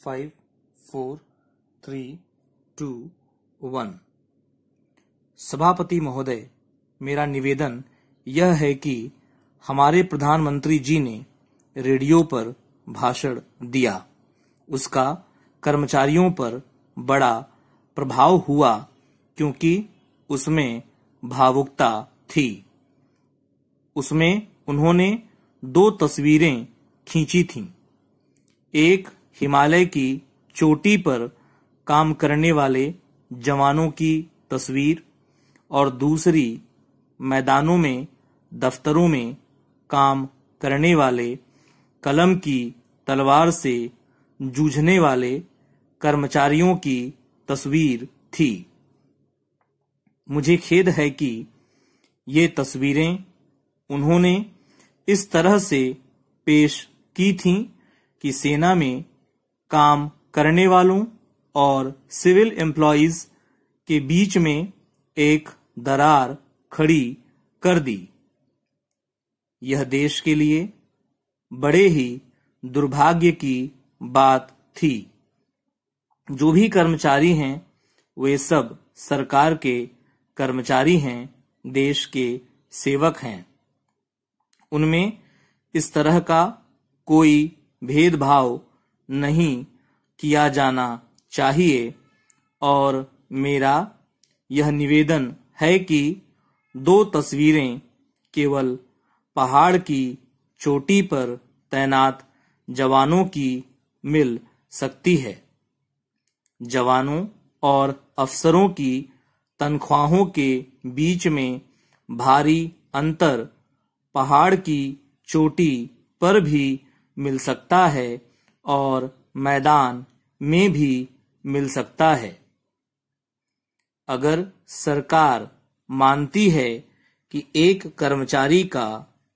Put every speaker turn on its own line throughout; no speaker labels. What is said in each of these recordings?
5, 4, 3, 2, 1। सभापति महोदय, मेरा निवेदन यह है कि हमारे प्रधानमंत्री जी ने रेडियो पर भाषण दिया, उसका कर्मचारियों पर बड़ा प्रभाव हुआ क्योंकि उसमें भावुकता थी। उसमें उन्होंने 2 तस्वीरें खींची थीं। एक हिमालय की चोटी पर काम करने वाले जवानों की तस्वीर और दूसरी मैदानों में, दफ्तरों में काम करने वाले कलम की तलवार से जूझने वाले कर्मचारियों की तस्वीर थी। मुझे खेद है कि ये तस्वीरें उन्होंने इस तरह से पेश की थीं कि सेना में काम करने वालों और सिविल एम्प्लॉइज के बीच में एक दरार खड़ी कर दी। यह देश के लिए बड़े ही दुर्भाग्य की बात थी। जो भी कर्मचारी हैं वे सब सरकार के कर्मचारी हैं, देश के सेवक हैं। उनमें इस तरह का कोई भेदभाव नहीं किया जाना चाहिए और मेरा यह निवेदन है कि 2 तस्वीरें केवल पहाड़ की चोटी पर तैनात जवानों की मिल सकती है। जवानों और अफसरों की तनख्वाहों के बीच में भारी अंतर पहाड़ की चोटी पर भी मिल सकता है और मैदान में भी मिल सकता है। अगर सरकार मानती है कि एक कर्मचारी का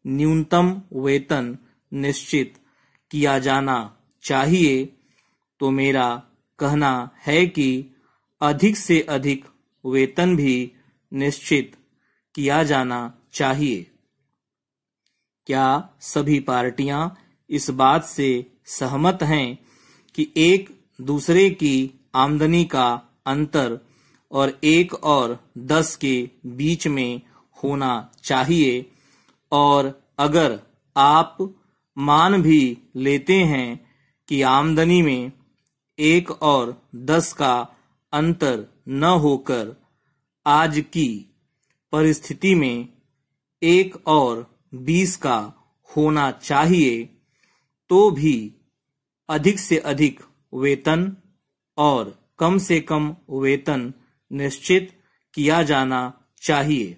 न्यूनतम वेतन निश्चित किया जाना चाहिए, तो मेरा कहना है कि अधिक से अधिक वेतन भी निश्चित किया जाना चाहिए। क्या सभी पार्टियां इस बात से सहमत हैं कि एक दूसरे की आमदनी का अंतर और 1 और 10 के बीच में होना चाहिए? और अगर आप मान भी लेते हैं कि आमदनी में 1 और 10 का अंतर न होकर आज की परिस्थिति में 1 और 20 का होना चाहिए, तो भी अधिक से अधिक वेतन और कम से कम वेतन निश्चित किया जाना चाहिए।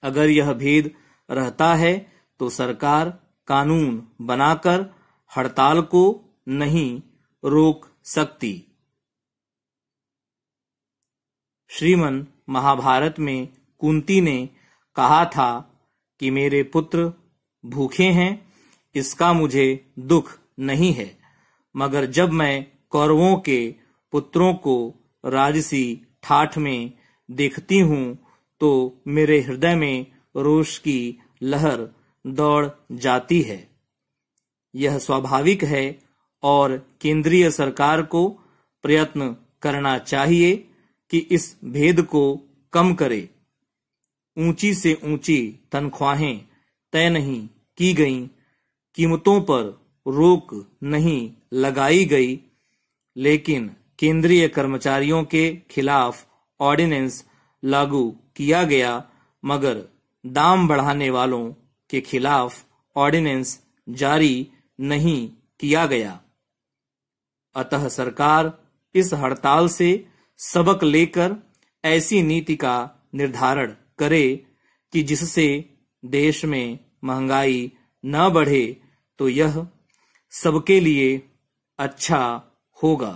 अगर यह भेद रहता है तो सरकार कानून बनाकर हड़ताल को नहीं रोक सकती। श्रीमन महाभारत में कुंती ने कहा था कि मेरे पुत्र भूखे हैं, इसका मुझे दुख नहीं है, मगर जब मैं कौरवों के पुत्रों को राजसी ठाठ में देखती हूँ तो मेरे हृदय में रोष की लहर दौड़ जाती है। यह स्वाभाविक है और केंद्रीय सरकार को प्रयत्न करना चाहिए कि इस भेद को कम करे। ऊंची से ऊंची तनख्वाहें तय नहीं की गईं, कीमतों पर रोक नहीं लगाई गई, लेकिन केंद्रीय कर्मचारियों के खिलाफ ऑर्डिनेंस लागू किया गया, मगर दाम बढ़ाने वालों के खिलाफ ऑर्डिनेंस जारी नहीं किया गया। अतः सरकार इस हड़ताल से सबक लेकर ऐसी नीति का निर्धारण करे कि जिससे देश में महंगाई न बढ़े, तो यह सबके लिए अच्छा होगा।